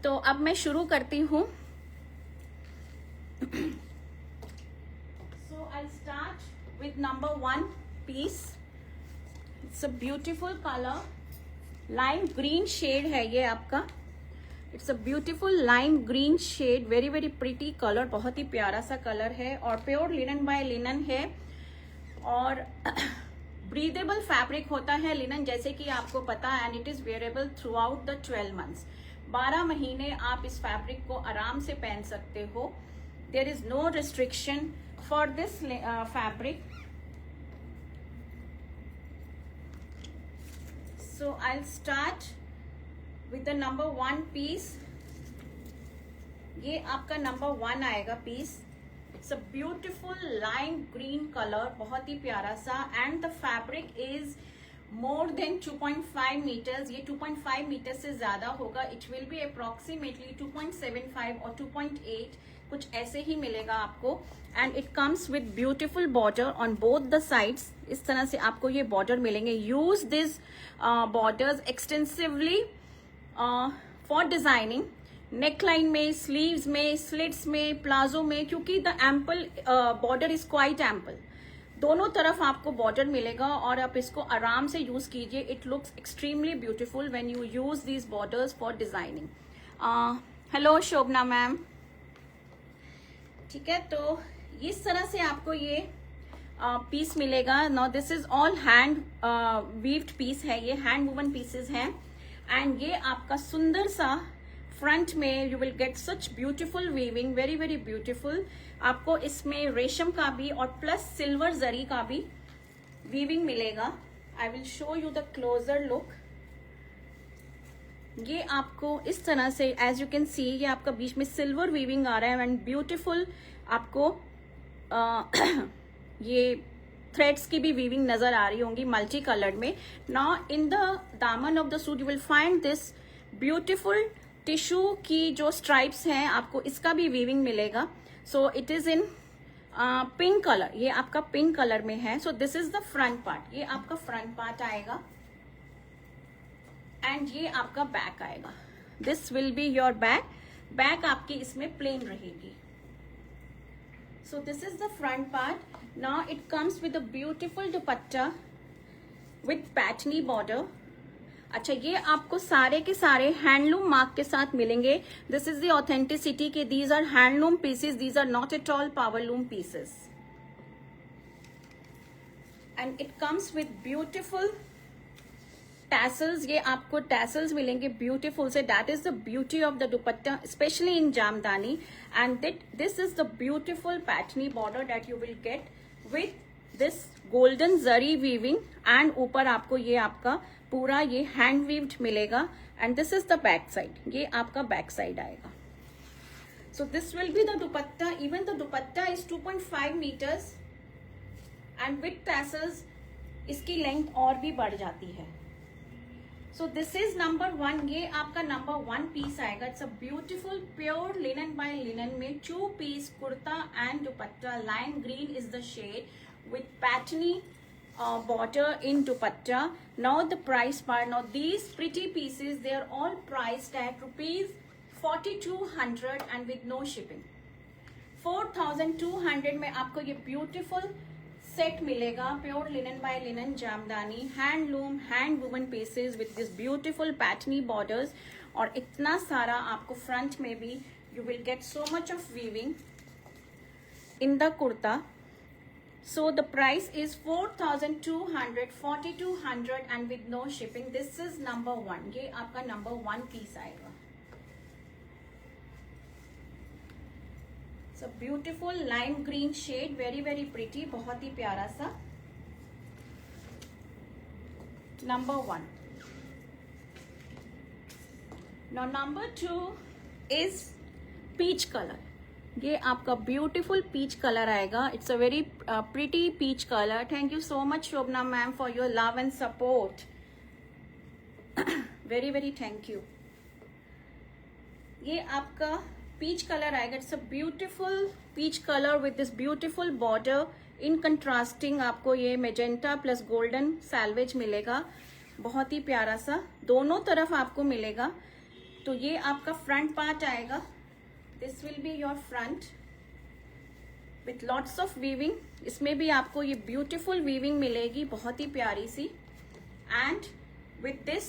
तो अब मैं शुरू करती हूँ. So I'll start with number 1 piece. It's a beautiful color. Lime green shade है ये आपका. It's a beautiful lime green shade. Very very pretty color. बहुत ही प्यारा सा कलर है और प्योर लिनन बाय लिनन है और ब्रीदेबल फैब्रिक होता है लिनन, जैसे कि आपको पता है. And it is wearable through out the 12 months. 12 महीने आप इस फैब्रिक को आराम से पहन सकते हो. There is no restriction for this fabric. So I start with the number 1 piece. ये आपका नंबर 1 आएगा piece. It's a beautiful lime green colour, बहुत ही प्यारा सा. And the fabric is more than 2.5 metres. ये 2.5 मीटर से ज्यादा होगा. इट विल बी अप्रोक्सीमेटली 2.75 और 2.8 कुछ ऐसे ही मिलेगा आपको. And it comes with beautiful border on both the sides. इस तरह से आपको ये बॉर्डर मिलेंगे. Use this borders extensively for designing. Neckline में, स्लीव्स में, स्लिट्स में, प्लाजो में, क्योंकि the ample border is quite ample. दोनों तरफ आपको बॉर्डर मिलेगा और आप इसको आराम से यूज कीजिए. It looks extremely beautiful when you use these borders for designing. Hello Shobhana ma'am. ठीक है, तो इस तरह से आपको ये पीस मिलेगा. Now this is all hand weaved piece है. ये हैंड वुवन पीसेस हैं. एंड ये आपका सुंदर सा फ्रंट में you will get such beautiful weaving, very very beautiful. आपको इसमें रेशम का भी और प्लस सिल्वर जरी का भी वीविंग मिलेगा. I will show you the closure look. ये आपको इस तरह से एज यू कैन सी ये आपका बीच में सिल्वर वीविंग आ रहा है एंड ब्यूटीफुल. आपको ये थ्रेड्स की भी वीविंग नजर आ रही होंगी मल्टी कलर्ड में. नाउ इन द दामन of the suit you will find this beautiful tissue की जो स्ट्राइप्स हैं, आपको इसका भी वीविंग मिलेगा. So it is in pink colour. ये आपका पिंक कलर में है. So this is the front part. ये आपका फ्रंट पार्ट आएगा एंड ये आपका बैक आएगा. This will be your back. Back आपकी इसमें प्लेन रहेगी. सो this is the front part. Now it comes with a beautiful dupatta with पैटनी border. अच्छा, ये आपको सारे के सारे हैंडलूम मार्क के साथ मिलेंगे. दिस इज द ऑथेंटिसिटी के these are handloom pieces. These are not at all powerloom pieces. And it comes with beautiful tassels. ये आपको टैसल्स मिलेंगे ब्यूटीफुल से. That is the beauty of the dupatta especially in Jamdani. And this is the beautiful Paithani border that you will get with this golden zari weaving. And ऊपर आपको ये आपका पूरा ये हैंड वीव्ड मिलेगा. And this is the back side. ये आपका back side आएगा. So this will be the dupatta. Even the dupatta is 2.5 metres and with tassels इसकी लेंथ और भी बढ़ जाती है. So this is number 1. ये आपका नंबर 1 पीस आएगा. It's a beautiful pure linen by linen में 2 piece kurta and dupatta. Lime green is the shade with Paithani border in dupatta. Now the price part. Now these pretty pieces, they are all priced at rupees 4200 and with no shipping. 4200 में आपको ये beautiful set मिलेगा. Pure linen by linen jamdani, handloom, hand woven pieces with this beautiful patchny borders. और इतना सारा आपको front में भी you will get so much of weaving in the kurta. So the price is 4200, 4200 and with no shipping. This is number 1. ये आपका number 1 piece आएगा. It's a beautiful lime green shade, very very pretty, बहुत ही प्यारा सा. Number 1. Now number 2 is peach color. ये आपका beautiful peach colour आएगा. It's a very pretty peach colour. Thank you so much Shobhana ma'am for your love and support. Very very thank you. ये आपका peach colour आएगा. It's a beautiful peach colour with this beautiful border. In contrasting आपको ये magenta plus golden salvage मिलेगा. बहुत ही प्यारा सा दोनों तरफ आपको मिलेगा. तो ये आपका फ्रंट पार्ट आएगा, this will be your front with lots of weaving. इसमें भी आपको ये ब्यूटीफुल वीविंग मिलेगी, बहुत ही प्यारी सी, and with this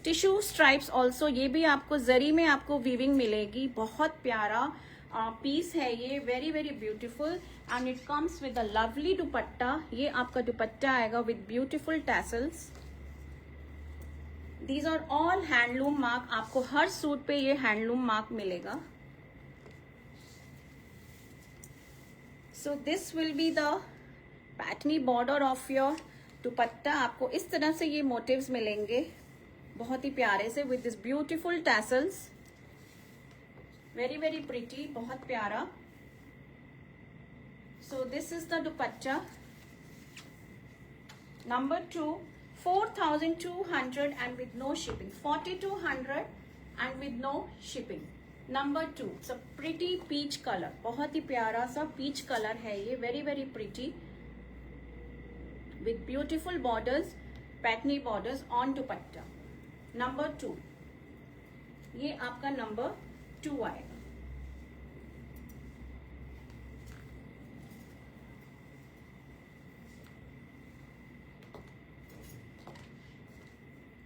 tissue stripes also, ये भी आपको जरी में आपको वीविंग मिलेगी। बहुत प्यारा पीस है ये, very very beautiful, and it comes with a lovely dupatta. ये आपका दुपट्टा आएगा with beautiful tassels. These are all handloom mark, आपको हर सूट पे ये हैंडलूम मार्क मिलेगा। So this will be the Paithani border of your dupatta. आपको इस तरह से ये मोटिव्स मिलेंगे, बहुत ही प्यारे से, with this beautiful tassels, very very pretty, बहुत प्यारा। सो this is the dupatta number 2, 4,200 and with no shipping, 4,200 and with no shipping. Number 2, it's a pretty peach color, बहुत ही प्यारा सा peach color है ये, very very pretty with beautiful borders, patterny borders on dupatta. Number 2, ये आपका number 2 आएगा।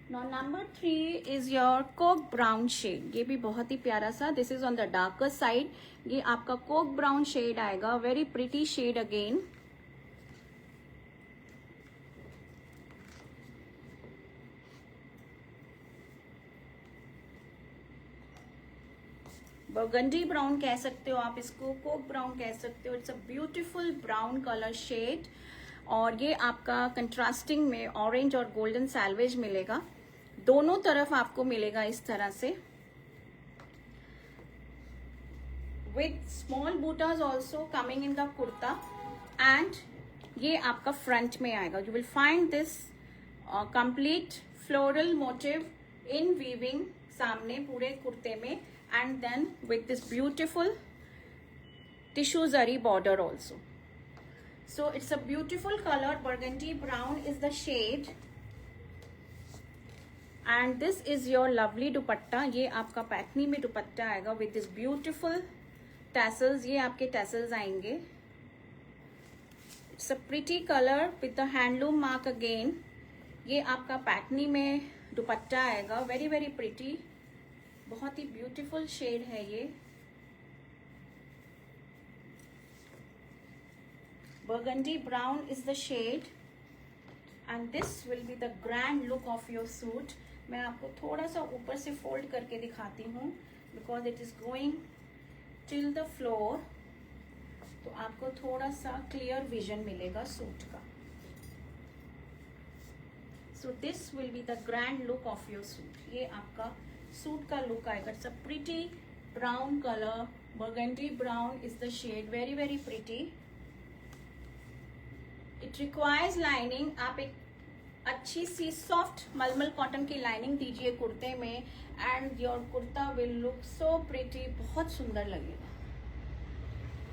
Now number 3 is your coke brown shade, ये भी बहुत ही प्यारा सा, this is on the darker side, ये आपका coke brown shade आएगा, very pretty shade again। Burgundy brown कह सकते हो आप इसको, कोक ब्राउन कह सकते हो, it's a beautiful brown colour shade, और ये आपका कंट्रास्टिंग में ऑरेंज और गोल्डन सैल्वेज मिलेगा, दोनों तरफ आपको मिलेगा इस तरह से, with small bootas also coming in the kurta, and ये आपका फ्रंट में आएगा। You will find this complete floral motif in weaving सामने पूरे कुर्ते में, and then with this beautiful tissue zari border also. So it's a beautiful color, burgundy brown is the shade, and this is your lovely dupatta। ये आपका पैटनी में दुपट्टा आएगा with this beautiful tassels, ये आपके tassels आएंगे। It's a pretty color with the handloom mark again। ये आपका पैटनी में दुपट्टा आएगा, very very pretty, बहुत ही ब्यूटीफुल शेड है ये। Burgundy brown is the shade, and this will be the grand look of your suit. मैं आपको थोड़ा सा ऊपर से फोल्ड करके दिखाती हूँ, because it is going till the floor, तो आपको थोड़ा सा क्लियर विजन मिलेगा सूट का। So this will be the grand look of your suit, ये आपका सूट का लुक आएगा। It's a pretty brown colour, burgundy brown is the shade, very very pretty. It requires lining, आप एक अच्छी सी सॉफ्ट मलमल कॉटन की लाइनिंग दीजिए कुर्ते में, and your kurta will look so pretty, बहुत सुंदर लगेगा।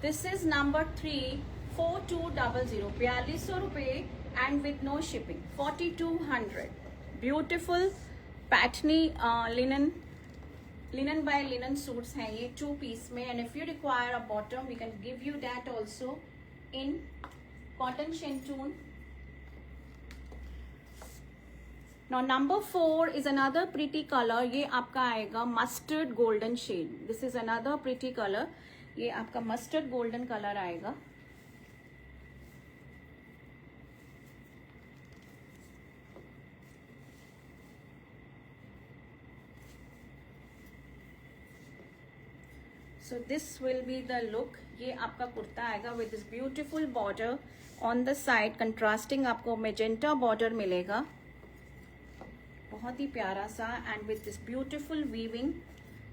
दिस इज नंबर 3, 4200, 4200 रुपये, and with no shipping, 4200। Beautiful Paithani linen by linen suits हैं ये 2 पीस में, and if you require a bottom we can give you that also in cotton shantoon. Now number 4 is another pretty colour, ये आपका आएगा mustard golden shade. This is another pretty colour, ये आपका mustard golden colour आएगा। So this will be the look, ये आपका कुर्ता आएगा with this beautiful border on the side, contrasting आपको magenta border मिलेगा, बहुत ही प्यारा सा, and with this beautiful weaving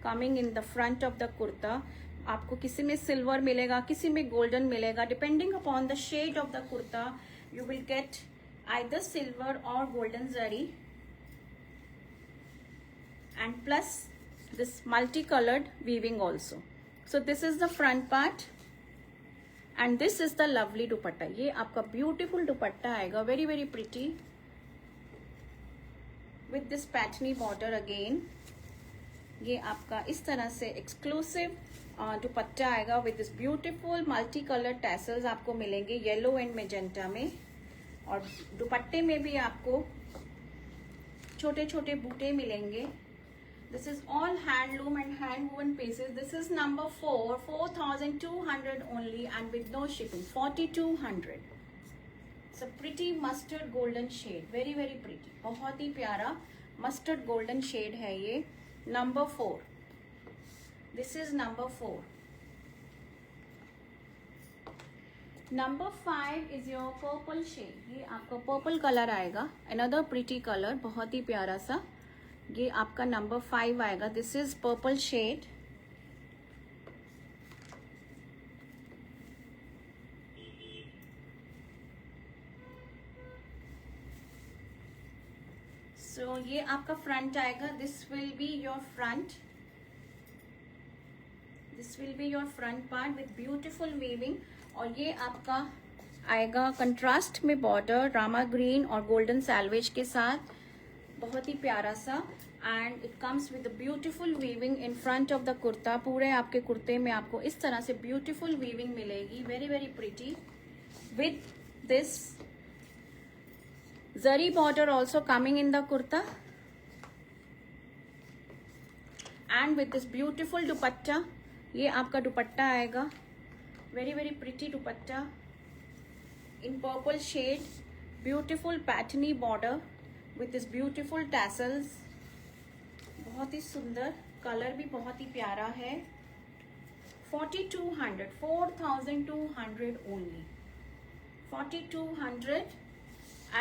coming in the front of the kurta। आपको किसी में सिल्वर मिलेगा, किसी में गोल्डन मिलेगा, depending upon the shade of the kurta you will get either silver or golden zari, and plus this multicolored weaving also। So this is the front part, and this is the lovely dupatta। ये आपका beautiful दुपट्टा आएगा, very very pretty with this patchny border again, ये आपका इस तरह से exclusive दुपट्टा आएगा with this beautiful multi colour tassels आपको मिलेंगे येलो एंड मेजेंटा में, और दुपट्टे में भी आपको छोटे छोटे बूटे मिलेंगे. This is all handloom and hand woven pieces. This is number 4, 4,200 only and with no shipping. 4,200. It's a pretty mustard golden shade. Very very pretty. बहुत ही प्यारा mustard golden shade है ये. Number 4. This is number 4. Number 5 is your purple shade. ये आपका purple color आएगा. Another pretty color. बहुत ही प्यारा सा. ये आपका नंबर 5 आएगा. This is purple shade. So ये आपका फ्रंट आएगा. This will be your front. This will be your front part with beautiful weaving. और ये आपका आएगा कंट्रास्ट में बॉर्डर रामा ग्रीन और गोल्डन सैल्वेज के साथ. बहुत ही प्यारा सा. And it comes with beautiful weaving in front of the kurta. पूरे आपके कुर्ते में आपको इस तरह से ब्यूटीफुल वीविंग मिलेगी. Very very pretty with this zari border also coming in the kurta and with this beautiful dupatta. ये आपका दुपट्टा आएगा. Very very pretty dupatta in purple shade. Beautiful Paithani border with this beautiful tassels. बहुत ही सुंदर. कलर भी बहुत ही प्यारा है. 4,200, 4,200 only. 4,200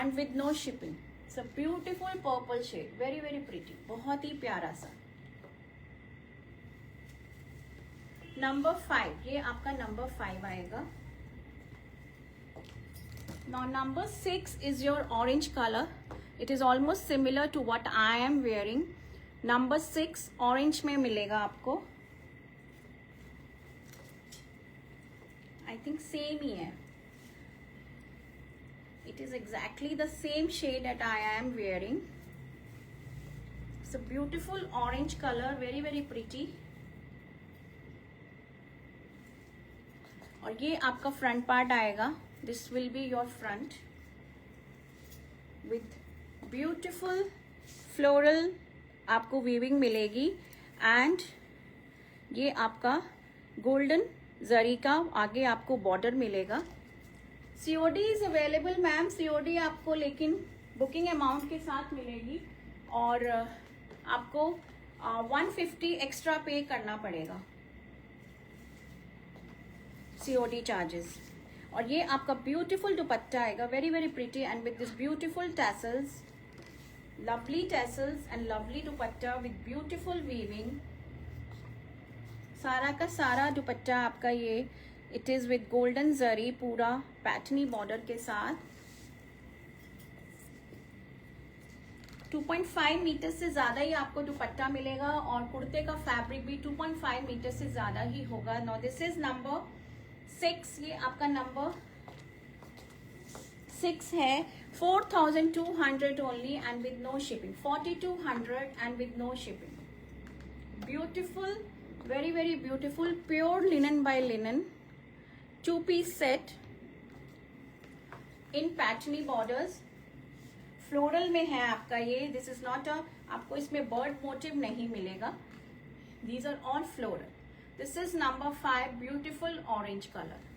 and with no shipping. It's a beautiful purple shade. Very very pretty. बहुत ही प्यारा सा. Number 5. ये आपका number 5 आएगा. Now number 6 is your orange color. It is almost similar to what I am wearing. Number 6 orange में मिलेगा आपको. I think same ही है. It is exactly the same shade that I am wearing. It's a beautiful orange color. Very very pretty. और ये आपका front part आएगा. This will be your front with beautiful floral आपको weaving मिलेगी. And ये आपका golden जरी का आगे आपको बॉर्डर मिलेगा. COD is available ma'am. COD आपको लेकिन बुकिंग अमाउंट के साथ मिलेगी और आपको 150 एक्स्ट्रा पे करना पड़ेगा सीओडी चार्जेस. और ये आपका ब्यूटीफुल दुपट्टा आएगा. Very very pretty and with this beautiful tassels. Lovely tassels and lovely dupatta with beautiful weaving. सारा का सारा दुपट्टा आपका ये it is with golden zari पूरा पैटर्नी बॉर्डर के साथ. 2.5 मीटर से ज्यादा ही आपको दुपट्टा मिलेगा और कुर्ते का फैब्रिक भी 2.5 मीटर से ज्यादा ही होगा. Now this is number 6. ये आपका नंबर 6 है. 4,200 only and with no shipping. 4,200 and with no shipping. Beautiful, very very beautiful pure linen by linen 2-piece set in patterny borders. Floral में है आपका ये. दिस इज नॉट अ आपको इसमें bird motif नहीं मिलेगा. These are all floral. This is number 5 beautiful orange colour.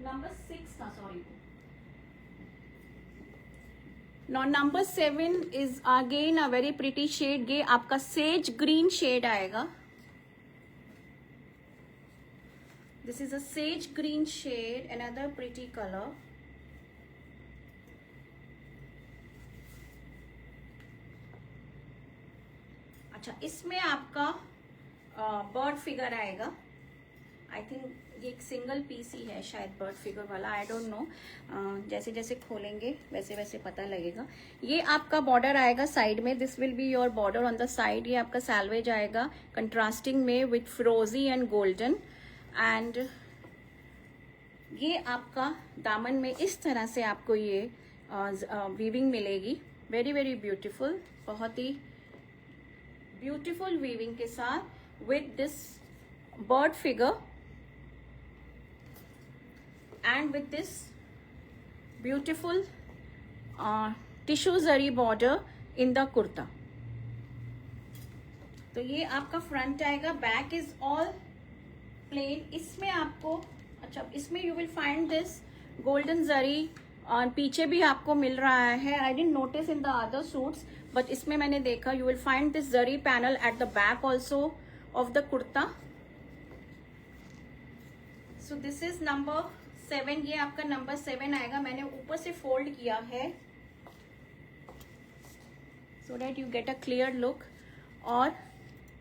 Number 6 था sorry. Now number 7 is again a very pretty shade. ये आपका sage green shade आएगा. This is a sage green shade, another pretty color. अच्छा, इसमें आपका bird figure आएगा. I think ये एक सिंगल पीस ही है शायद बर्ड फिगर वाला. I don't know. जैसे जैसे खोलेंगे वैसे वैसे पता लगेगा. ये आपका बॉर्डर आएगा साइड में. This will be your border on the side. ये आपका सैल्वेज आएगा कंट्रास्टिंग में विथ फ्रोजी एंड गोल्डन. एंड ये आपका दामन में इस तरह से आपको ये वीविंग मिलेगी. वेरी वेरी ब्यूटीफुल, बहुत ही ब्यूटीफुल वीविंग के साथ with this bird figure and with this beautiful tissue zari border in the kurta. तो ये आपका फ्रंट आएगा, बैक इज ऑल प्लेन। इसमें आपको अच्छा, इसमें you will find this golden zari और पीछे भी आपको मिल रहा है। I didn't notice in the other suits, but इसमें मैंने देखा। You will find this zari panel at the back also of the kurta. So this is number 7, ये आपका नंबर 7 आएगा। मैंने ऊपर से फोल्ड किया है so that you get a clear look. और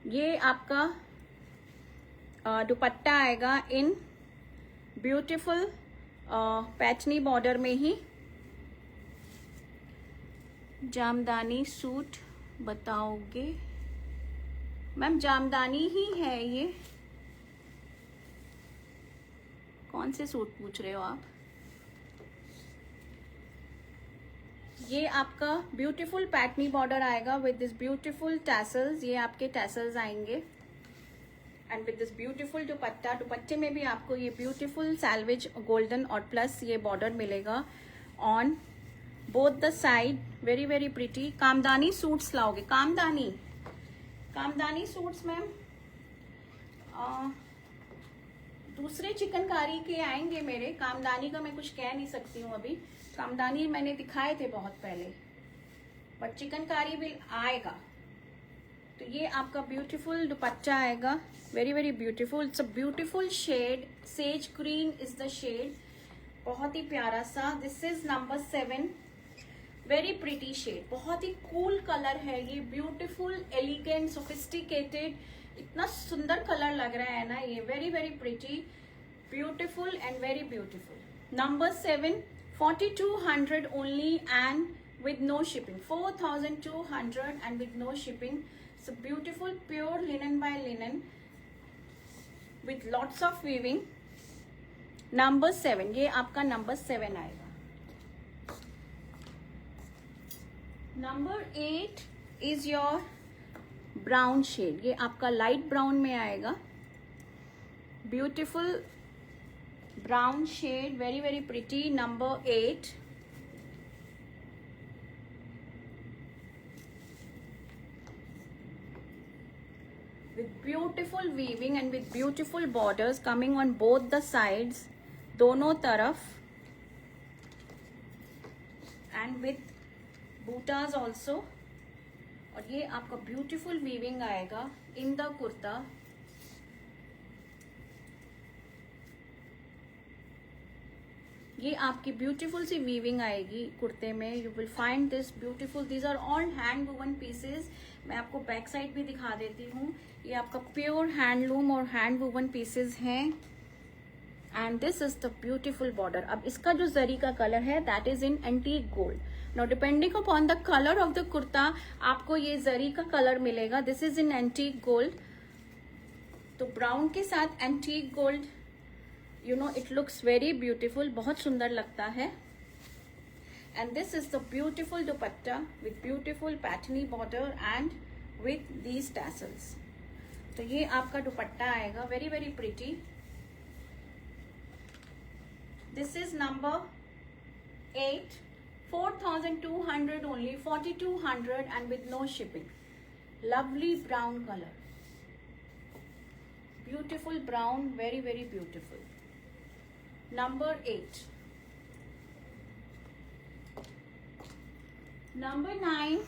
ये आपका दुपट्टा आएगा इन ब्यूटीफुल पैचनी बॉर्डर में ही। जामदानी सूट बताओगे मैम? जामदानी ही है ये। कौन से सूट पूछ रहे हो आप? ये आपका ब्यूटीफुल पैटनी बॉर्डर आएगा विद दिस ब्यूटीफुल टैसल्स। ये आपके टैसल्स आएंगे and with this beautiful dupatta. दुपट्टे में भी आपको ये ब्यूटीफुल सैल्वेज गोल्डन और प्लस ये बॉर्डर मिलेगा on both the side. Very very pretty. Kamdani suits लाओगे? कामदानी सूट्स मैम दूसरे चिकनकारी के आएंगे मेरे। कामदानी का मैं कुछ कह नहीं सकती हूँ अभी। कामदानी मैंने दिखाए थे बहुत पहले, बट चिकनकारी भी आएगा। तो ये आपका ब्यूटीफुल दुपट्टा आएगा, very very beautiful. It's a beautiful shade, sage green is the shade, बहुत ही प्यारा सा। This is number 7, very pretty shade, बहुत ही कूल कलर है ये। ब्यूटीफुल, एलिगेंट, सोफिस्टिकेटेड, इतना सुंदर कलर लग रहा है ना ये। Very very pretty, beautiful and very beautiful. Number 7, 4200 only and with no shipping. 4200 and with no shipping. So beautiful pure linen by linen with lots of weaving. Number 7, ये आपका number 7 आएगा। Number 8 is your brown shade. ये आपका light brown में आएगा। Beautiful brown shade, very very pretty. Number 8, with beautiful weaving and with beautiful borders coming on both the sides, दोनों तरफ, and with bootas also. और ये आपका beautiful weaving आएगा in the kurta. ये आपकी ब्यूटीफुल सी वीविंग आएगी कुर्ते में। You will find this beautiful, these are all hand woven pieces. मैं आपको बैक साइड भी दिखा देती हूँ। ये आपका प्योर हैंडलूम और हैंड वूवन पीसेस हैं and this is the beautiful border. अब इसका जो जरी का कलर है that is in antique gold. Now depending upon the colour of the kurta आपको ये जरी का कलर मिलेगा। This is in antique gold. तो ब्राउन के साथ antique gold, you know, it looks very beautiful, बहुत सुंदर लगता है। and this is the beautiful dupatta with beautiful patterny border and with these tassels. तो ये आपका दुपट्टा आएगा, very very pretty. this is number 8, 4200 only, 4200 and with no shipping. lovely brown color, beautiful brown, very very beautiful. Number 8. Number 9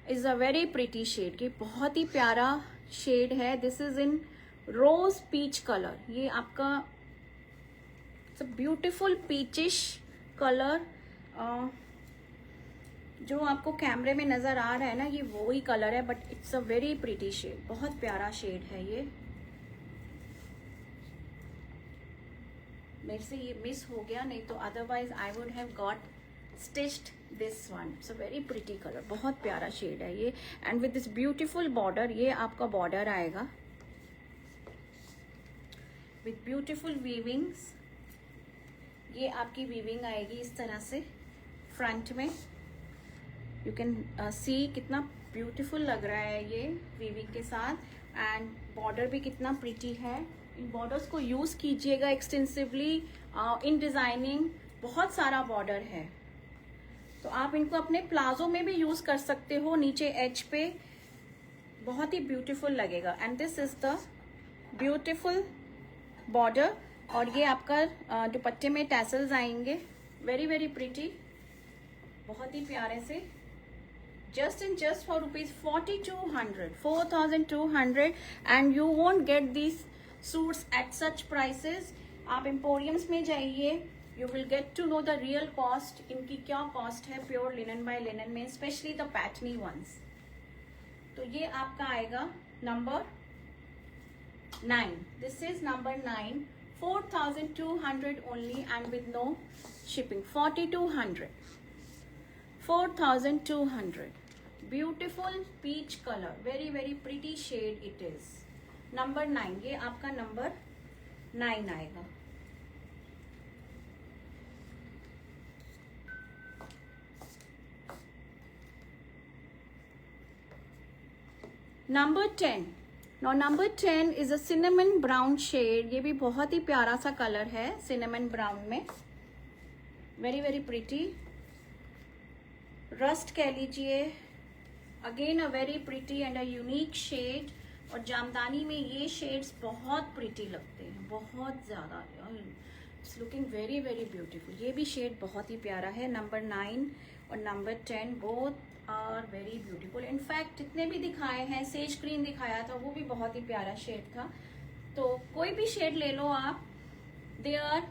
is a very pretty shade. ये बहुत ही प्यारा shade है। This is in rose peach color. ये आपका it's a beautiful peachish color. जो आपको कैमरे में नजर आ रहा है ना, ये वो ही कलर है, but it's a very pretty shade, बहुत प्यारा शेड है ये। मेरे से ये मिस हो गया, नहीं तो otherwise I would have got stitched this one. It's a very pretty colour, बहुत प्यारा शेड है ये and with this beautiful border. ये आपका बॉर्डर आएगा विद ब्यूटीफुल वीविंग्स। ये आपकी वीविंग आएगी इस तरह से फ्रंट में यू कैन सी कितना ब्यूटीफुल लग रहा है ये वीविंग के साथ, एंड बॉर्डर भी कितना प्रिटी है। इन बॉर्डर्स को यूज कीजिएगा एक्सटेंसिवली इन डिजाइनिंग, बहुत सारा बॉर्डर है, तो आप इनको अपने प्लाजो में भी यूज कर सकते हो, नीचे एज पे बहुत ही ब्यूटीफुल लगेगा। And this is the beautiful border, और ये आपका दुपट्टे में टैसल्स आएंगे, वेरी वेरी प्रिटी, बहुत ही प्यारे से, just and just for rupees 4200 and you won't get these suits at such prices। आप एम्पोरियम्स में जाइए, you will get to know the real cost, इनकी क्या कॉस्ट है प्योर लिनन बाय लिनन में, स्पेशली द पैटर्नी वंस। तो ये आपका आएगा number 9, this is number 9, 4200 only and with no shipping, 4200, beautiful peach color, very very pretty shade it is, number 9, ये आपका नंबर 9 आएगा। Number 10, now number 10 is a cinnamon brown shade, ये भी बहुत ही प्यारा सा कलर है cinnamon brown में, very very pretty, रस्ट कह लीजिए, again a very pretty and a unique shade, और जामदानी में ये शेड्स बहुत प्रिटी लगते हैं, बहुत ज़्यादा, it's looking very very beautiful. ये भी शेड बहुत ही प्यारा है, नंबर 9 और number 10 both are very beautiful. In fact जितने भी दिखाए हैं, सेज ग्रीन दिखाया था वो भी बहुत ही प्यारा शेड था, तो कोई भी शेड ले लो आप, दे आर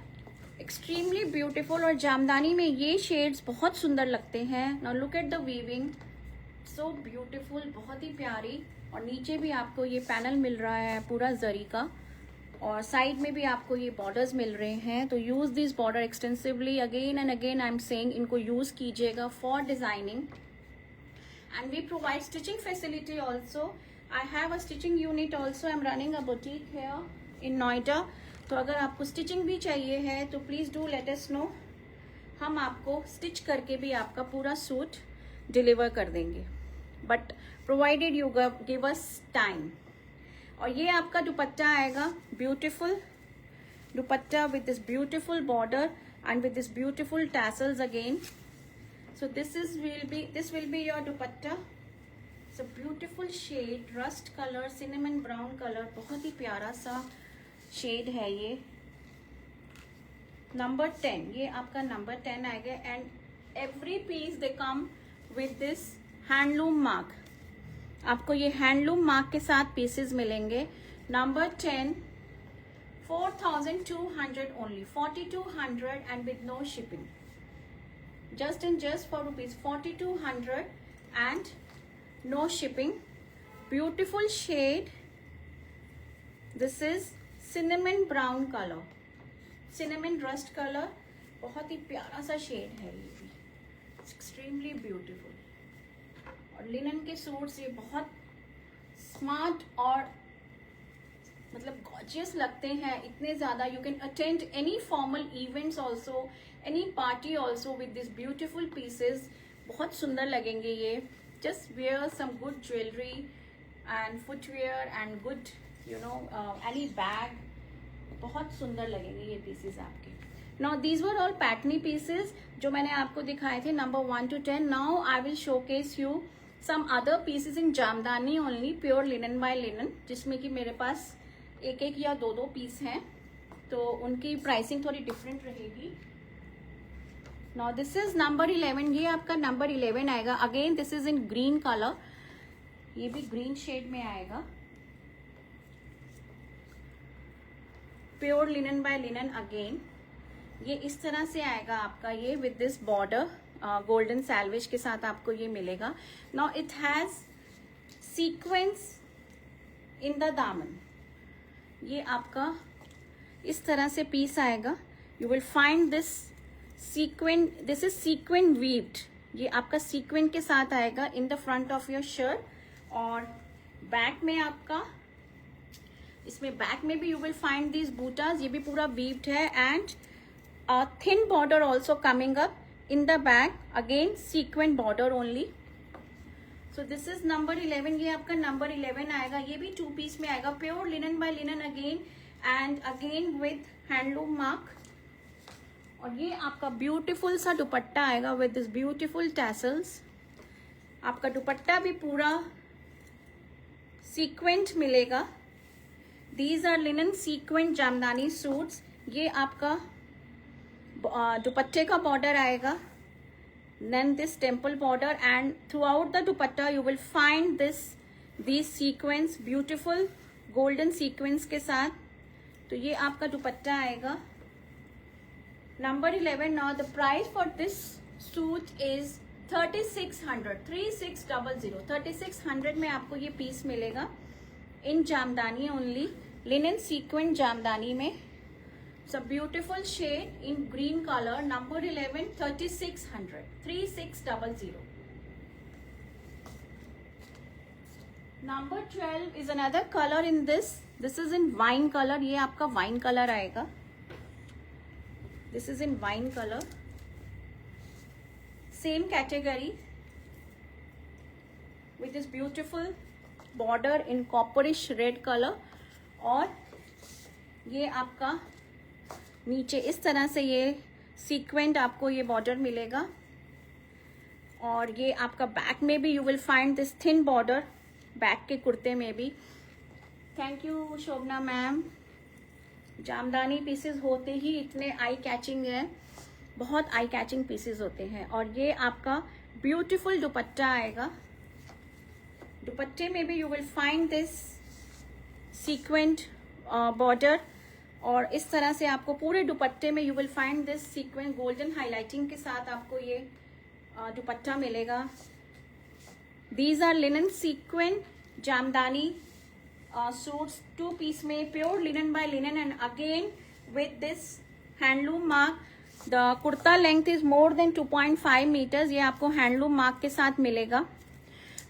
एक्सट्रीमली ब्यूटीफुल, और जामदानी में ये शेड्स बहुत सुंदर लगते हैं। Now look at the weaving, so beautiful, बहुत ही प्यारी, और नीचे भी आपको ये पैनल मिल रहा है पूरा जरी का, और साइड में भी आपको ये बॉर्डर्स मिल रहे हैं। तो use this border extensively, again and again I am saying, इनको यूज कीजिएगा for designing. And we provide stitching facility also, I have a stitching unit also, I am running a boutique here in Noida, तो अगर आपको stitching भी चाहिए है तो please do let us know, हम आपको स्टिच करके भी आपका पूरा सूट डिलीवर कर देंगे, but provided you give us time. और ये आपका दुपट्टा आएगा, beautiful dupatta with this beautiful border and with this beautiful tassels again. So this will be your dupatta, it's a beautiful shade, rust colour, cinnamon brown colour, बहुत ही प्यारा सा shade है ये, नंबर 10, ये आपका नंबर 10 आएगा। And every piece they come with this handloom mark, आपको ये हैंडलूम मार्क के साथ पीसेस मिलेंगे। Number 10, 4200 only, 4200 and with no shipping, just and just for rupees 4200 and no shipping. Beautiful shade, this is cinnamon brown colour, cinnamon rust colour, बहुत ही प्यारा सा shade है ये भी, एक्सट्रीमली ब्यूटीफुल। और लिनन के सूट्स ये बहुत स्मार्ट और मतलब गॉर्जियस लगते हैं इतने ज़्यादा, you can attend any formal events also, any party also with this beautiful pieces, बहुत सुंदर लगेंगे ये। Just wear some good jewellery and footwear and good you know any bag, बहुत सुंदर लगेंगे ये पीसेस आपके। Now these were all Paithani pieces जो मैंने आपको दिखाए थे, number 1 to 10। Now I will showcase you some other pieces in Jamdani only, pure linen by linen, जिसमें कि मेरे पास एक एक या दो पीस हैं, तो उनकी प्राइसिंग थोड़ी डिफरेंट रहेगी। नाउ दिस इज नंबर 11, ये आपका नंबर 11 आएगा। Again this is in green colour, ये भी ग्रीन शेड में आएगा, pure linen by linen. Again ये इस तरह से आएगा आपका, ये with this border golden salvage के साथ आपको ये मिलेगा। Now it has sequins in the दामन, ये आपका इस तरह से पीस आएगा। You will find this sequin, this is sequin weaved, ये आपका सीक्वेंट के साथ आएगा in the front of your shirt. और बैक में आपका, इसमें बैक में भी यू विल फाइंड दिस बूटास, ये भी पूरा वीव्ड है। And a thin border also coming up in the back, again sequin border only, so this is number 11, ये आपका नंबर 11 आएगा। ये भी 2 पीस में आएगा, pure linen by linen again and again with handloom mark. और ये आपका ब्यूटीफुल सा दुपट्टा आएगा विद दिस ब्यूटीफुल टैसल्स। आपका दुपट्टा भी पूरा सीक्वेंट मिलेगा। These are linen sequent Jamdani suits. ये आपका दुपट्टे का बॉर्डर आएगा, then this temple border, and throughout the dupatta you will find these sequence, beautiful golden sequence के साथ। तो ये आपका दुपट्टा आएगा number 11। now the price for this suit is 3600, 3600, 3600 में आपको ये पीस मिलेगा in Jamdani only, linen sequent Jamdani में। It's a beautiful shade in green color, number 11, 3600, 3600. Number 12 is another color in this. This is in wine color. ये आपका wine color आएगा। This is in wine color. Same category with this beautiful border in copperish red color। और ये आपका नीचे इस तरह से ये सीक्वेंट आपको ये बॉर्डर मिलेगा। और ये आपका बैक में भी you will find this thin border, back के कुर्ते में भी। Thank you Shobhana ma'am. Jamdani pieces होते ही इतने आई कैचिंग है, बहुत आई कैचिंग पीसेस होते हैं। और ये आपका ब्यूटीफुल दुपट्टा आएगा। दुपट्टे में भी you will find this sequined border, और इस तरह से आपको पूरे दुपट्टे में you will find this sequins golden highlighting के साथ आपको ये दुपट्टा मिलेगा। These are linen sequent Jamdani suits, 2 piece में, pure linen by linen and again with this handloom mark. The kurta length is more than 2.5 metres. ये आपको हैंडलूम मार्क के साथ मिलेगा।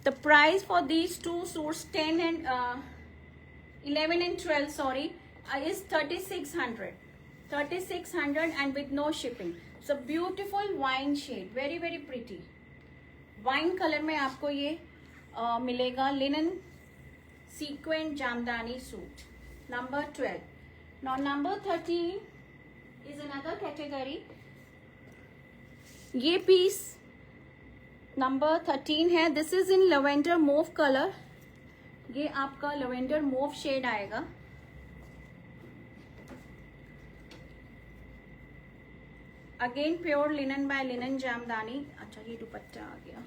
The price for these 2 suits 10 and 11 and 12 sorry is 3600, 3600 and with no shipping. So beautiful wine shade, very very pretty wine color में आपको ये मिलेगा linen sequent Jamdani suit number 12. Now number 13 is another category. ये piece number 13 है। This is in lavender mauve colour. ये आपका lavender mauve shade आएगा। Again pure linen by linen Jamdani. अच्छा ये दुपट्टा आ गया।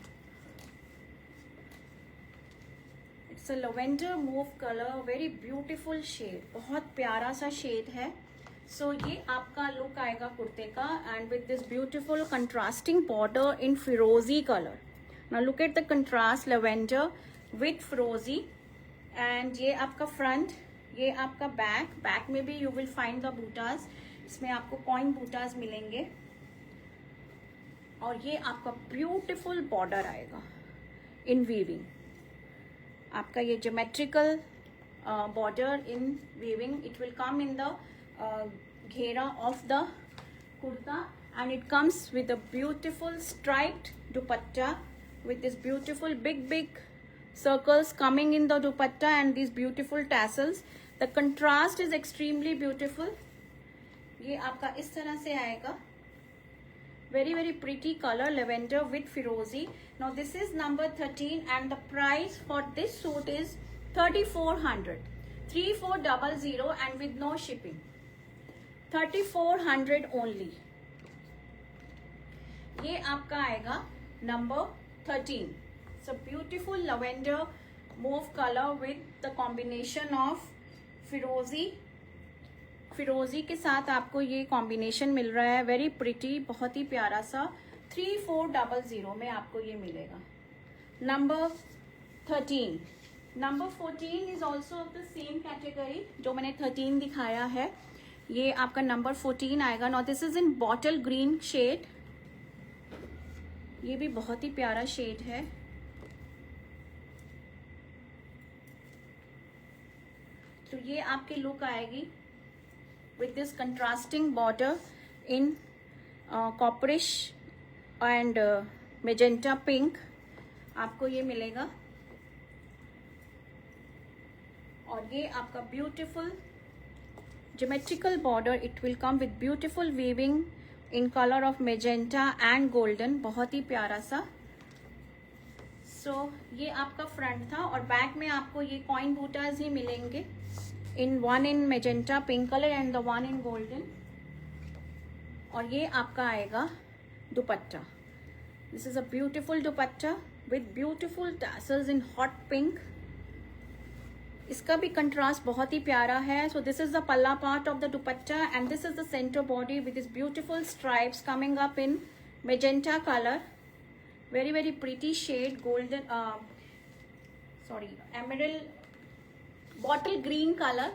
It's a lavender mauve colour, very beautiful shade, बहुत प्यारा सा शेड है। सो ये आपका लुक आएगा कुर्ते का and with this beautiful contrasting border in फिरोजी colour. Now look at the contrast, lavender with फिरोजी। एंड ये आपका फ्रंट, ये आपका बैक। बैक में भी you will find the bootas, इसमें आपको कॉइन बूटास मिलेंगे। और ये आपका ब्यूटीफुल बॉर्डर आएगा इन वीविंग। आपका ये geometrical border in weaving. It will come in the घेरा of the kurta and it comes with a beautiful striped dupatta with this beautiful big circles coming in the dupatta and these beautiful tassels. The contrast is extremely beautiful. ये आपका इस तरह से आएगा, very very pretty color, lavender with firozi. Now this is number 13 and the price for this suit is 3400, 3400 and with no shipping, 3400 only. ये आपका आएगा number 13. So beautiful lavender mauve color with the combination of फिरोजी। फिरोजी के साथ आपको ये combination मिल रहा है, वेरी प्रिटी, बहुत ही प्यारा सा। 3400 में आपको ये मिलेगा। Number 13. Number 14 is also of the same category जो मैंने 13 दिखाया है। ये आपका नंबर 14 आएगा। Now this is in bottle green shade. ये भी बहुत ही प्यारा शेड है। तो ये आपकी लुक आएगी with this contrasting border in copperish and magenta pink। आपको ये मिलेगा। और ये आपका beautiful geometrical border, it will come with beautiful weaving in colour of magenta and golden, बहुत ही प्यारा सा। ये आपका फ्रंट था। और बैक में आपको ये कॉइन बूटाज ही मिलेंगे, one in magenta pink colour and the one in golden. और ये आपका आएगा dupatta. This is a beautiful dupatta with beautiful tassels in hot pink. इसका भी कंट्रास्ट बहुत ही प्यारा है। So this is the palla part of the dupatta and this is the centre body with this beautiful stripes coming up in magenta colour, very very pretty shade, golden emerald bottle green colour,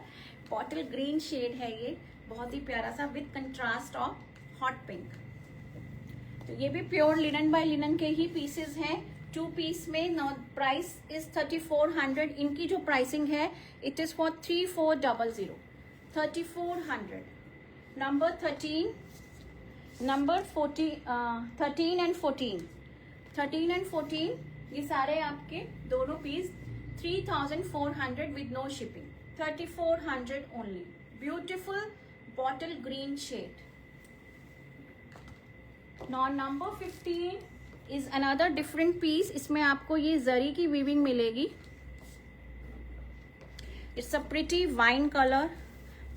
bottle green shade है ये, बहुत ही प्यारा सा with contrast of hot pink. तो ये भी pure linen by linen के ही पीसेस हैं, 2 पीस में। Price is 3400। इनकी जो प्राइसिंग है it is for 3400, 3400। Number 13, number 13 and 14, ये सारे आपके दोनों piece 3400 with no shipping, 3400 only. Beautiful bottle green shade. Now number 15 is another different piece. इसमें आपको ये जरी की वीविंग मिलेगी। It's a pretty wine color,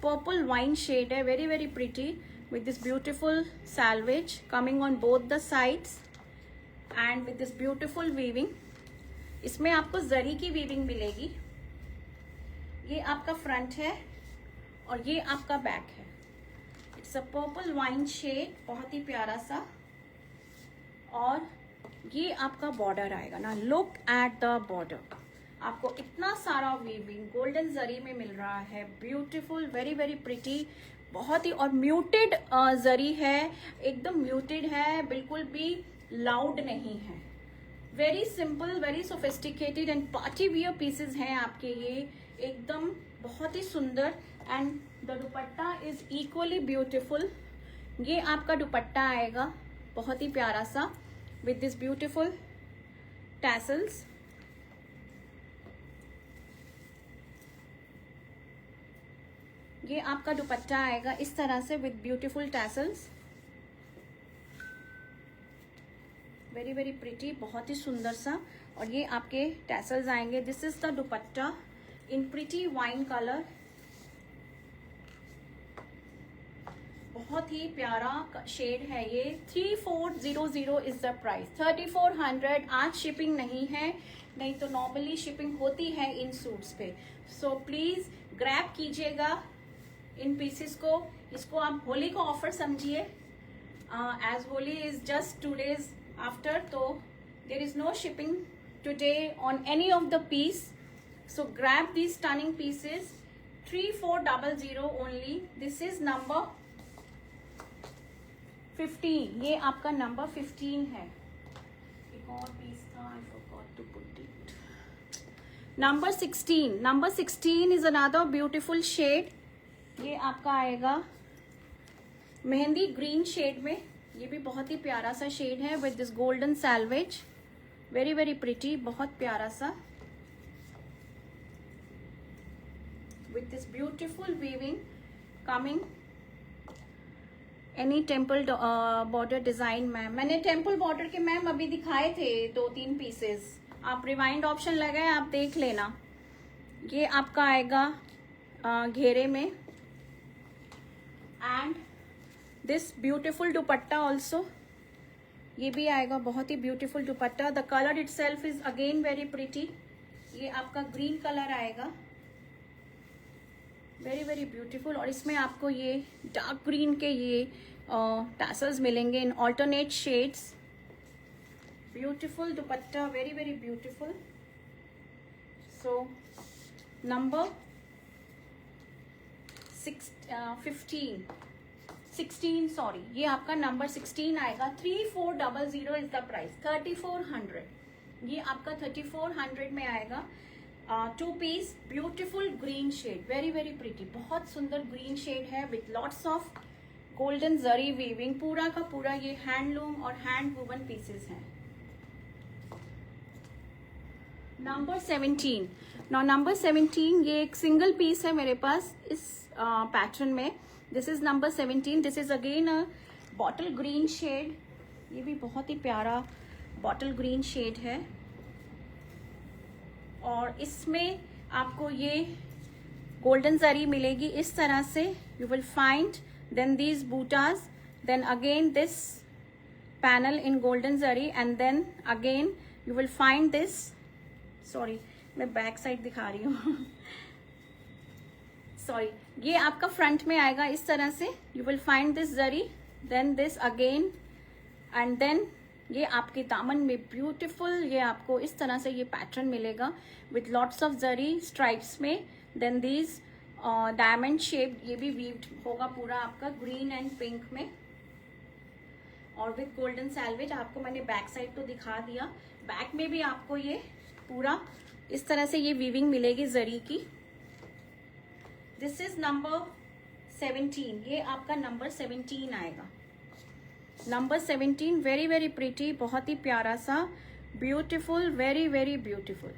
purple wine shade है, very very pretty with this beautiful salvage coming on both the sides and with this beautiful weaving. इसमें आपको जरी की weaving मिलेगी। ये आपका फ्रंट है और ये आपका बैक है। It's a purple wine shade, बहुत ही प्यारा सा। और ये आपका बॉर्डर आएगा ना, लुक एट द बॉर्डर। आपको इतना सारा वीविंग गोल्डन जरी में मिल रहा है, ब्यूटीफुल, वेरी वेरी प्रिटी, बहुत ही। और म्यूटेड जरी है, एकदम म्यूटेड है, बिल्कुल भी लाउड नहीं है। Very simple, very sophisticated and party wear pieces हैं आपके ये, एकदम बहुत ही सुंदर। And the dupatta is equally beautiful. ये आपका दुपट्टा आएगा बहुत ही प्यारा सा विद दिस ब्यूटीफुल टैसल्स। ये आपका दुपट्टा आएगा इस तरह से with beautiful tassels, very very pretty, बहुत ही सुंदर सा। और ये आपके टैसल्स आएंगे। This is the dupatta in pretty wine colour, बहुत ही प्यारा शेड है ये। 3400 इज द प्राइस, 3400। आज शिपिंग नहीं है, नहीं तो नॉर्मली शिपिंग होती है इन सूट्स पे। सो प्लीज ग्रैब कीजिएगा इन पीसेस को। इसको आप होली का ऑफर समझिए, as Holi is just 2 days after, तो there is no shipping today on any of the piece. So grab these stunning pieces, 3400 only. This is number 15, ये आपका नंबर 15 है। एक और पीस था, I forgot to put it. Number 16, number 16 is another beautiful shade. ये आपका आएगा mehndi green shade में, ये भी बहुत ही प्यारा सा शेड है with this golden salvage, very very pretty, बहुत प्यारा सा with this beautiful weaving coming. Any temple border design ma'am, मैंने टेम्पल बॉर्डर के मैम अभी दिखाए थे 2-3 पीसेस, आप रिवाइंड ऑप्शन लगाए, आप देख लेना। ये आपका आएगा घेरे में and this beautiful dupatta also, ये भी आएगा बहुत ही beautiful dupatta. The colour itself is again very pretty. ये आपका ग्रीन कलर आएगा, वेरी वेरी ब्यूटीफुल। और इसमें आपको ये डार्क ग्रीन के ये टैसल्स मिलेंगे इन ऑल्टरनेट शेड्स। ब्यूटीफुल दुपट्टा, very very beautiful. So number 16 sorry, ये आपका नंबर 16 आएगा। 3400 इज द प्राइस, 3400। ये आपका 3400 में आएगा। 2 piece beautiful green shade, very very pretty, बहुत सुंदर ग्रीन शेड है with lots of golden zari weaving. पूरा का पूरा ये हैंडलूम और हैंड वूवन पीसेस हैं। नंबर 17। नाउ नंबर 17, ये एक सिंगल पीस है मेरे पास इस पैटर्न में। This is number 17। This is again a bottle green shade. ये भी बहुत ही प्यारा बॉटल ग्रीन शेड है, और इसमें आपको ये गोल्डन जरी मिलेगी इस तरह से। You will find then these बूटाज, then again this panel in golden zari, and then again you will find this, sorry मैं बैक साइड दिखा रही हूँ सॉरी, ये आपका फ्रंट में आएगा इस तरह से। You will find this zari, then this again, and then ये आपके दामन में ब्यूटीफुल ये आपको इस तरह से ये पैटर्न मिलेगा with lots of zari stripes में। देन दीज डायमंड शेप, ये भी वीव्ड होगा पूरा आपका ग्रीन एंड पिंक में, और विथ गोल्डन सैल्वेज। आपको मैंने बैक साइड तो दिखा दिया, बैक में भी आपको ये पूरा इस तरह से ये वीविंग मिलेगी जरी की। This is number 17। ये आपका नंबर 17 आएगा। नंबर 17, वेरी वेरी प्रिटी, बहुत ही प्यारा सा, beautiful, very very beautiful.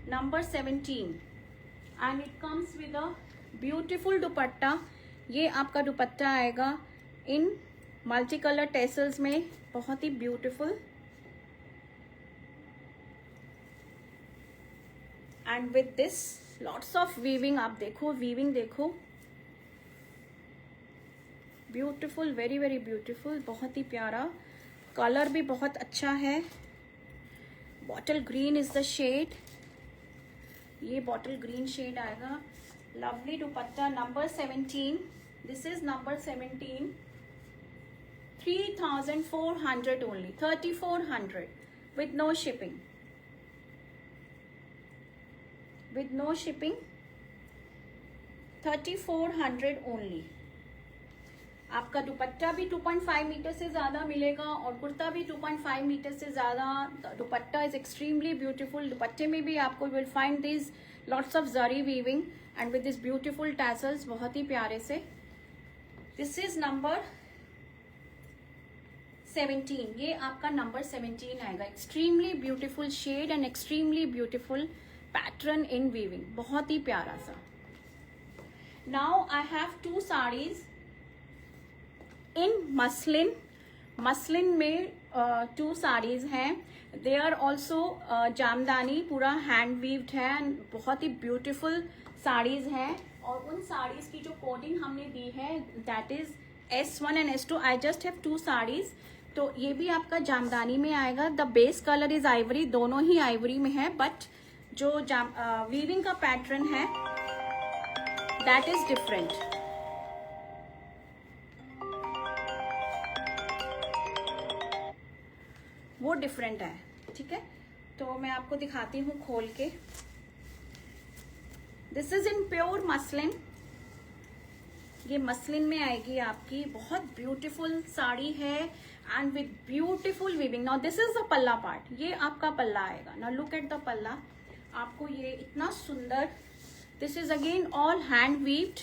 Number 17, and it comes with a beautiful दुपट्टा। ये आपका दुपट्टा आएगा इन मल्टी कलर टेसल्स में, बहुत ही beautiful, and with this lots of weaving. आप देखो वीविंग देखो, ब्यूटिफुल, वेरी वेरी ब्यूटिफुल, बहुत ही प्यारा, कलर भी बहुत अच्छा है। Bottle green is the shade, ये बॉटल ग्रीन शेड आएगा। Lovely dupatta, number 17। This is number 17। 3400 only, 3400 with no shipping, with no shipping, 3400 only. आपका दुपट्टा भी 2.5 मीटर से ज्यादा मिलेगा, और कुर्ता भी 2.5 मीटर से ज्यादा। Dupatta is extremely beautiful. दुपट्टे में भी आपको will find this lots of zari weaving and with this beautiful tassels, बहुत ही प्यारे से। This is number 17। ये आपका नंबर 17 आएगा। Extremely beautiful shade and extremely beautiful pattern in weaving, बहुत ही प्यारा सा। Now I have 2 saris in muslin. Muslin में 2 साड़ीज हैं। दे आर ऑल्सो जामदानी, पूरा हैंड वीव्ड है, बहुत ही ब्यूटीफुल साड़ीज हैं। और उन साड़ीज की जो कोडिंग हमने दी है that is S1 and S2। I just have 2 saris. तो ये भी आपका जामदानी में आएगा। The base colour is Ivory, दोनों ही आइवरी में है, बट जो वीविंग का पैटर्न है दैट इज डिफरेंट। वो डिफरेंट है, ठीक है। तो मैं आपको दिखाती हूँ खोल के। This is in pure muslin. ये मसलिन में आएगी आपकी, बहुत ब्यूटीफुल साड़ी है and with beautiful weaving. Now this is the palla part, ये आपका पल्ला आएगा। नाउ लुक एट द पल्ला, आपको ये इतना सुंदर, this is again all hand weaved,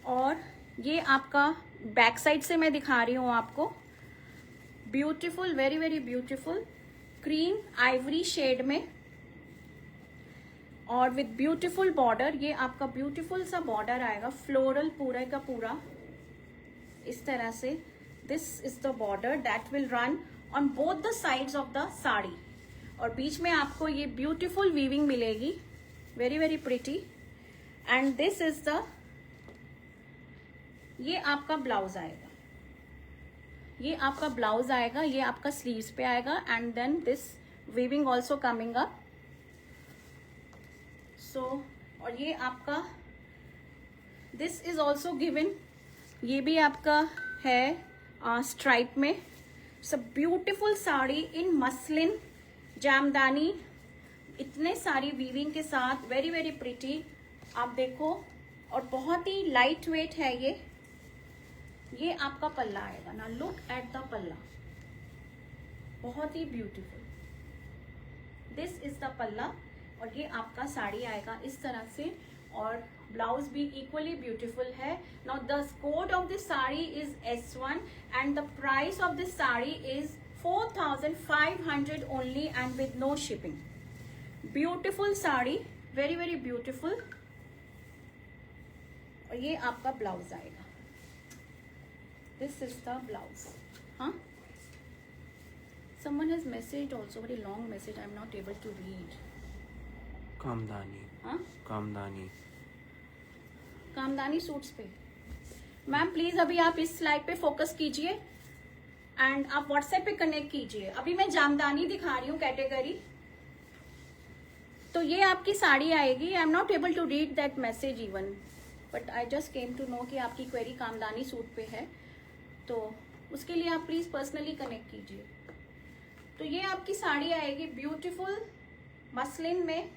और ये आपका बैक साइड से मैं दिखा रही हूँ आपको, beautiful, very very beautiful, cream ivory shade में, और विद ब्यूटीफुल बॉर्डर। ये आपका ब्यूटीफुल सा बॉर्डर आएगा, फ्लोरल पूरा का पूरा इस तरह से। This is the border that will run on both the sides of the sari, और बीच में आपको ये ब्यूटीफुल वीविंग मिलेगी, very very pretty. And this is the, ये आपका ब्लाउज आएगा, ये आपका ब्लाउज आएगा, ये आपका स्लीव्स पे आएगा, and then this weaving also coming up. So और ये आपका, दिस इज ऑल्सो गिवन, ये भी आपका है स्ट्राइप में। सब ब्यूटीफुल साड़ी इन मसलिन जामदानी, इतने सारी वीविंग के साथ, वेरी वेरी प्रिटी। आप देखो, और बहुत ही लाइट वेट है ये आपका पल्ला आएगा। ना लुक एट द पल्ला, बहुत ही ब्यूटीफुल, दिस इज द पल्ला, और ये आपका साड़ी आएगा इस तरह से, और ब्लाउज भी इक्वली ब्यूटीफुल है। Now the code of this sari is S1 and the price of this sari is 4500 only and with no shipping. Beautiful sari, very very beautiful. और ये आपका ब्लाउज आएगा, दिस इज द ब्लाउज। हाँ, someone has messaged also, very long message, I am not able to read. Kamdani. हाँ, kamdani suits पे। Ma'am please अभी आप इस स्लाइड पे फोकस कीजिए एंड आप व्हाट्सएप पे कनेक्ट कीजिए। अभी मैं जामदानी दिखा रही हूँ कैटेगरी। तो ये आपकी साड़ी आएगी। I am not able to read that message even, but I just came to know कि आपकी क्वेरी कामदानी सूट पे है, तो उसके लिए आप प्लीज पर्सनली कनेक्ट कीजिए। तो ये आपकी साड़ी आएगी ब्यूटीफुल मसलिन में,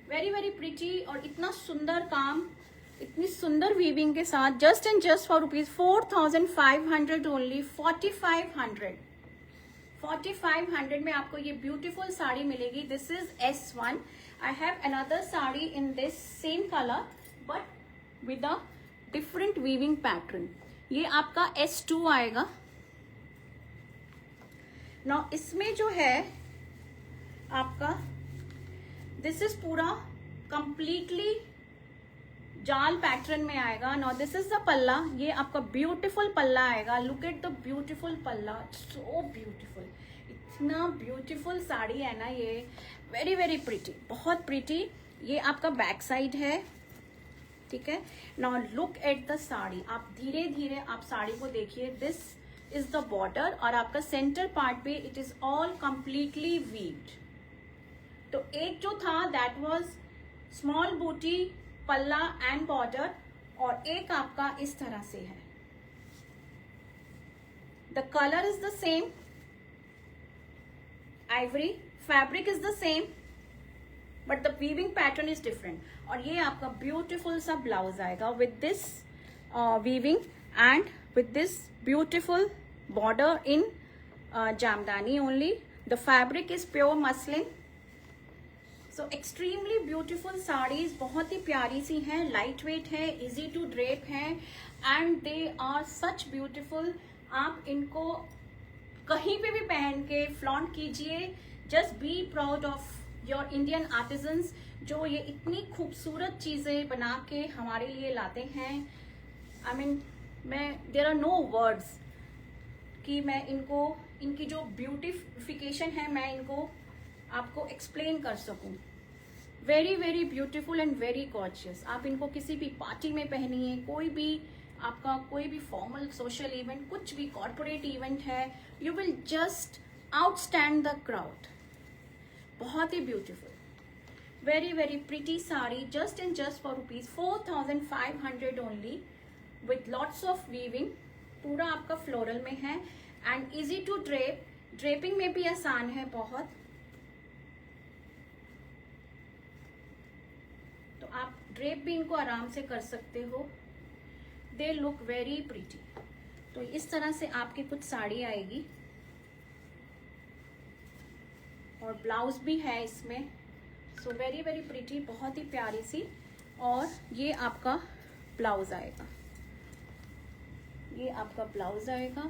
वेरी वेरी प्रिटी, और इतना सुंदर काम, इतनी सुंदर वीविंग के साथ, just and just for ₹4,500 only. 4500 में आपको ये ब्यूटीफुल साड़ी मिलेगी। This is S1। I have another sari in this same colour but with a different weaving pattern. ये आपका S2 आएगा। ना इसमें जो है आपका, दिस इज पूरा कंप्लीटली जाल पैटर्न में आएगा। नाउ दिस इज द पल्ला। ये आपका ब्यूटीफुल पल्ला आएगा। लुक एट द ब्यूटीफुल पल्ला, सो ब्यूटीफुल, इतना ब्यूटीफुल साड़ी है ना ये, वेरी वेरी प्रिटी, बहुत प्रिटी। ये आपका बैक साइड है, ठीक है। Now look at the sari, आप धीरे धीरे आप साड़ी को देखिए। दिस इज द बॉर्डर, और आपका सेंटर पार्ट पे it is all completely weaved. तो एक जो था दैट वाज स्मॉल बूटी, पल्ला एंड बॉर्डर, और एक आपका इस तरह से है। The colour is the same, Ivory, fabric is the same, but the weaving pattern is different. और ये आपका ब्यूटीफुल सा ब्लाउज आएगा with this weaving and with this beautiful border in jamdani only. The fabric is pure muslin. So extremely beautiful sarees, बहुत ही प्यारी सी हैं, light weight है, easy to drape हैं, and they are such beautiful. आप इनको कहीं पे भी पहन के फ्लॉन्ट कीजिए। Just be proud of your Indian artisans, जो ये इतनी खूबसूरत चीजें बना के हमारे लिए लाते हैं। I mean, there are no words कि मैं इनको, इनकी जो ब्यूटिफिकेशन है, मैं इनको आपको एक्सप्लेन कर सकूं। Very very beautiful and very gorgeous. आप इनको किसी भी पार्टी में पहनिए, कोई भी आपका कोई भी फॉर्मल सोशल इवेंट, कुछ भी कॉर्पोरेट इवेंट है, you will just outstand the crowd. बहुत ही beautiful, very very pretty sari, just and just for ₹4,500 only, with lots of weaving। पूरा आपका फ्लोरल में है and easy to drape, draping में भी आसान है बहुत। तो आप ड्रेप भी इनको आराम से कर सकते हो। They look very pretty. तो इस तरह से आपकी कुछ साड़ी आएगी, और ब्लाउज भी है इसमें। सो वेरी वेरी प्रिटी, बहुत ही प्यारी सी। और ये आपका ब्लाउज आएगा, ये आपका ब्लाउज आएगा।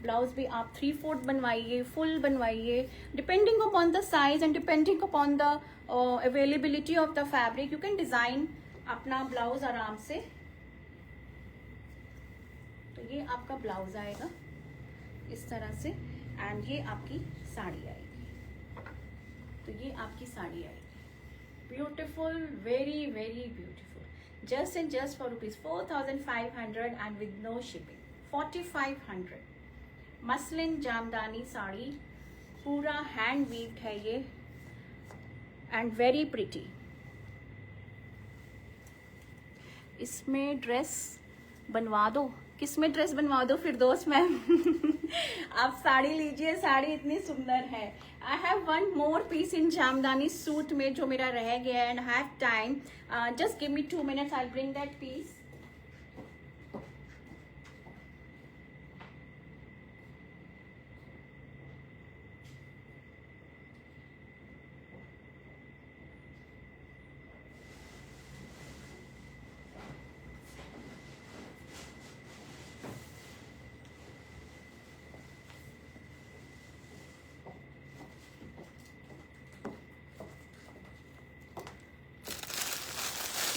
ब्लाउज भी आप 3/4 बनवाइए, फुल बनवाइए, depending upon the size and depending upon the availability of the fabric, you can design अपना ब्लाउज आराम से। तो ये आपका ब्लाउज आएगा इस तरह से, एंड ये आपकी साड़ी आएगी। तो ये आपकी साड़ी आएगी beautiful, very very beautiful, just and just for ₹4,500 and with no shipping. 4500 muslin jamdani sari, पूरा हैंड वीव्ड है ये, एंड वेरी प्रिटी। इसमें ड्रेस बनवा दो, किसमें ड्रेस बनवा दो फिरदौस मैम? आप साड़ी लीजिए, साड़ी इतनी सुंदर है। I have one more piece in jamdani suit में जो मेरा रह गया है, and have time, just give me 2 minutes, I bring that piece.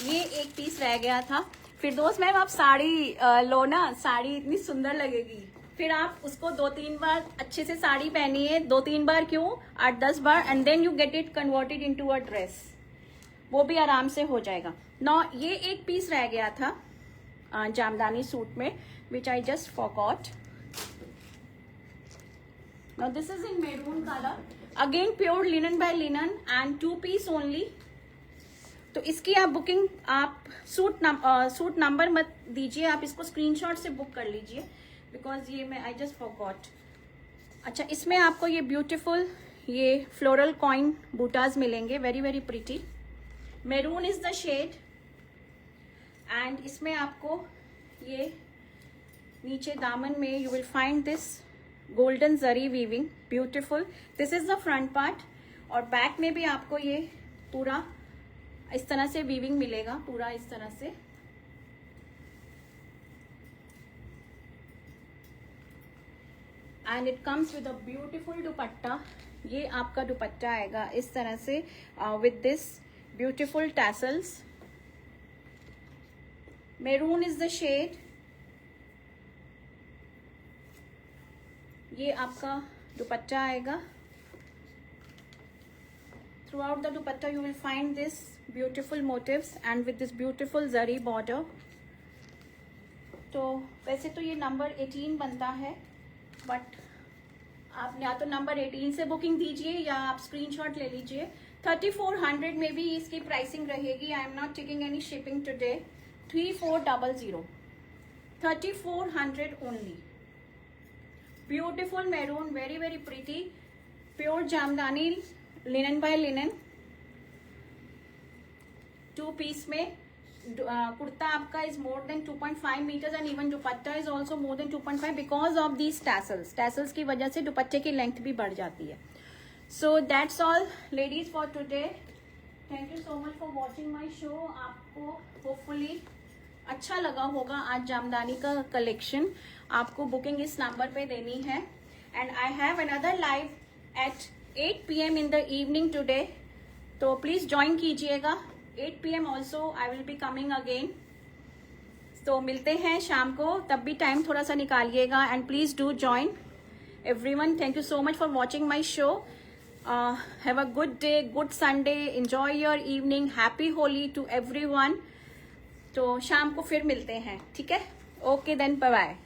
ये एक पीस रह गया था। फिर दोस्त मैम आप साड़ी लो ना, साड़ी इतनी सुंदर लगेगी। फिर आप उसको 2-3 बार अच्छे से साड़ी पहनिए, 2-3 बार क्यों, 8-10 बार, and then you get it converted into a dress, वो भी आराम से हो जाएगा। नौ ये एक पीस रह गया था जामदानी सूट में, which I just forgot. Now this is in maroon colour, again pure linen by linen and 2 piece only. तो इसकी आप बुकिंग, आप सूट नंबर मत दीजिए, आप इसको स्क्रीनशॉट से बुक कर लीजिए, बिकॉज ये मैं आई जस्ट फॉरगॉट। अच्छा, इसमें आपको ये ब्यूटीफुल ये फ्लोरल कॉइन बूटाज मिलेंगे, very very pretty. Maroon is the shade, and इसमें आपको ये नीचे दामन में you will find this golden zari weaving, beautiful. This is the front part, और बैक में भी आपको ये पूरा इस तरह से वीविंग मिलेगा, पूरा इस तरह से। And it comes with a beautiful dupatta. ये आपका दुपट्टा आएगा इस तरह से with this beautiful tassels. Maroon is the shade. ये आपका दुपट्टा आएगा। Throughout the dupatta you will find this beautiful motifs and with this beautiful zari border. तो वैसे तो ये नंबर 18 बनता है, बट आप या तो नंबर 18 से बुकिंग दीजिए या आप स्क्रीनशॉट ले लीजिए। 3400 में भी इसकी प्राइसिंग रहेगी। I am not taking any shipping today. 3400, 3400 only. Beautiful maroon, very very pretty, pure jamdani linen by linen, 2 piece में। कुर्ता आपका is more than 2.5 metres and even dupatta is also more than 2.5 because of these tassels. Tassels की वजह से दुपट्टे की length भी बढ़ जाती है। So that's all ladies for today. Thank you so much for watching my show. आपको होपफुली अच्छा लगा होगा आज जामदानी का कलेक्शन। आपको बुकिंग इस नंबर पे देनी है, and I have another live at 8 PM in the evening today, तो प्लीज ज्वाइन कीजिएगा। 8 PM also I will be coming again. तो मिलते हैं शाम को, तब भी टाइम थोड़ा सा निकालिएगा, and please do join everyone. Thank you so much for watching my show. Have a good day, good Sunday, enjoy your evening, happy Holi to everyone. तो शाम को फिर मिलते हैं, ठीक है? Okay then, bye bye.